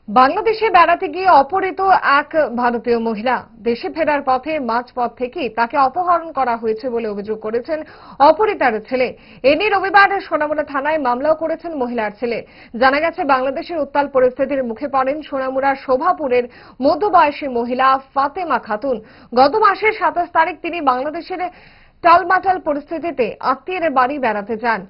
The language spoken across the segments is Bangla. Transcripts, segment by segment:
বাংলাদেশে বেড়াতে গিয়ে অপহৃত এক ভারতীয় মহিলা। দেশে ফেরার পথে মাঝপথ থেকেই তাকে অপহরণ করা হয়েছে বলে অভিযোগ করেছেন অপহৃতার ছেলে। এ নিয়ে রবিবার সোনামুড়া থানায় মামলাও করেছেন মহিলার ছেলে। জানা গেছে, বাংলাদেশের উত্তাল পরিস্থিতির মুখে পড়েন সোনামুড়ার শোভাপুরের মধ্যবয়সী মহিলা ফাতেমা খাতুন। গত মাসের 27 তারিখ তিনি বাংলাদেশের টালমাটাল পরিস্থিতিতে আত্মীয়ের বাড়ি বেড়াতে যান।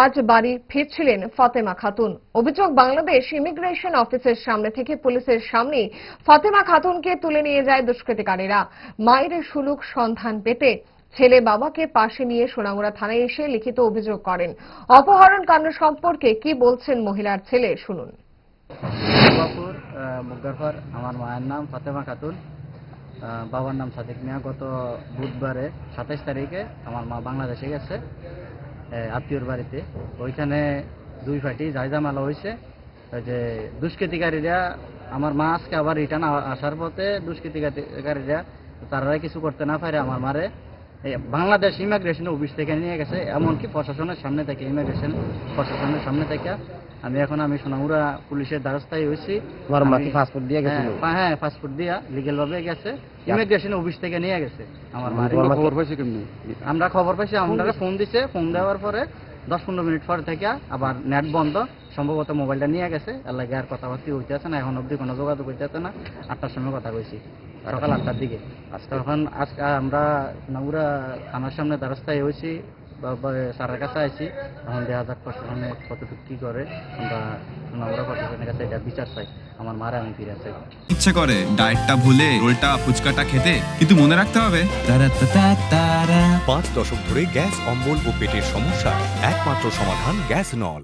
আজ বাড়ি ফিরছিলেন ফাতেমা খাতুন। অভিযোগ, বাংলাদেশ ইমিগ্রেশন অফিসের সামনে থেকে পুলিশের সামনে ফাতেমা খাতুনকে তুলে নিয়ে যায় দুষ্কৃতিকারীরা। মায়ের সুলুক সন্ধান পেতে ছেলে বাবাকে পাশে নিয়ে সোনামুড়া থানায় এসে লিখিত অভিযোগ করেন। অপহরণ কাণ্ড সম্পর্কে কি বলছেন মহিলার ছেলে, শুনুন। আমার মায়ের নাম ফাতেমা খাতুন, বাবার নাম সাদিক মিয়া। গত বুধবারে 27 তারিখে আমার মা বাংলাদেশে গেছে আত্মীয়র বাড়িতে। ওইখানে দুই ফাটি জায়জামালা হয়েছে। যে দুষ্কৃতিকারীরা, আমার মা আজকে আবার রিটার্ন আসার পথে দুষ্কৃতিকারীরা তারা কিছু করতে না পারে আমার মারে বাংলাদেশ ইমিগ্রেশন অফিস থেকে নিয়ে গেছে। এমনকি প্রশাসনের সামনে থেকে, ইমিগ্রেশন প্রশাসনের সামনে থেকে আমি সোনামুড়া পুলিশের দ্বারস্থায় হয়েছি। পাসপোর্ট দিয়ে গেছিল? হ্যাঁ, পাসপোর্ট দিয়া লিগেল ভাবে গেছে। ইমিগ্রেশন অফিস থেকে নিয়ে গেছে আমার মা। খবর পাইছি কেমনি? আমরা খবর পাইছি, আমরা ফোন দিছে। ফোন দেওয়ার পরে 10-15 মিনিট পর থেকে আবার নেট বন্ধ, সম্ভবত মোবাইলটা নিয়ে গেছে। এর লাগে আর কথাবার্তা হইতেছে না, এখন অব্দি কোনো যোগাযোগ হইতেছে না। 8টার সময় কথা কইছি, সকাল 8টার দিকে। তখন আজকে আমরা সোনামুড়া থানার সামনে দ্বারস্থায় হয়েছি, স্যারের কাছে আইছি। এখন দেখা যাক প্রশাসনে কতটুকু কি করে। আমরা প্রশাসনের কাছে এটা বিচার চাই, আমার মারে আমি ফিরে চাই। ইচ্ছে করে ডায়েটটা ভুলে রোলটা ফুচকাটা খেতে, কিন্তু মনে রাখতে হবে 5 দশক ধরে গ্যাস, অম্বল ও পেটের সমস্যা একমাত্র সমাধান গ্যাস নল।